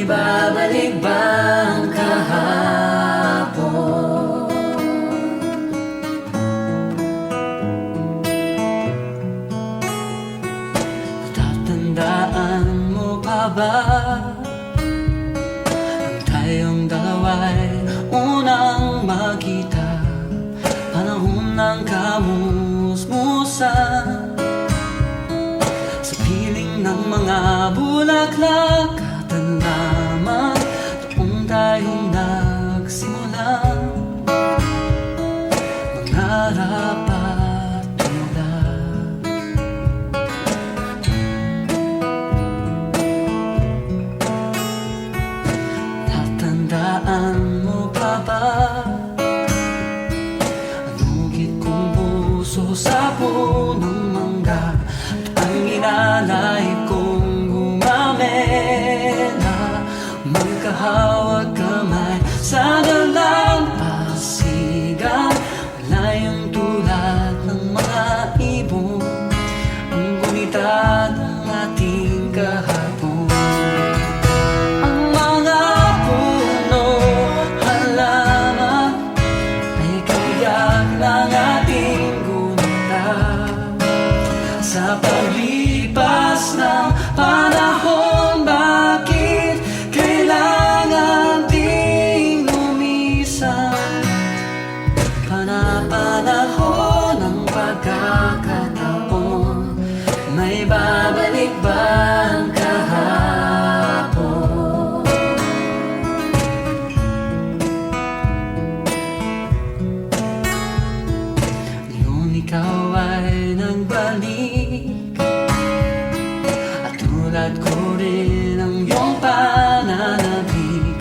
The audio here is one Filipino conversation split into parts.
babalik bang kahapon? Tatandaan mo pa ba nang tayong dalawa'y unang magkita? Panahon ng kamusmusan sa piling ng mga bulaklak at ang lamang taong tayong nagsimula mangarap at tulad. Natandaan mo pa ba ang hugit kong puso sa punong mangga at ang inalay kong gumamela, magkahawag kamay sa dalampasigan. Malayang tulad ng mga ibon ang gunita ng ating kahapon. Ang mga puno, halaman ay kabiyak ng ating gunita. Sa paglipas ng panahon, bakit kailangan ting lumisan? Panapanahon ng pagkakataon, may babalik bang kahapon? Ngayon ikaw ay nagbalik at tulad ko rin ang iyong pananabik.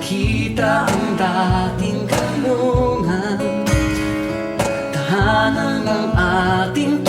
Nakita ang dating kanlungan, tahanan ng ating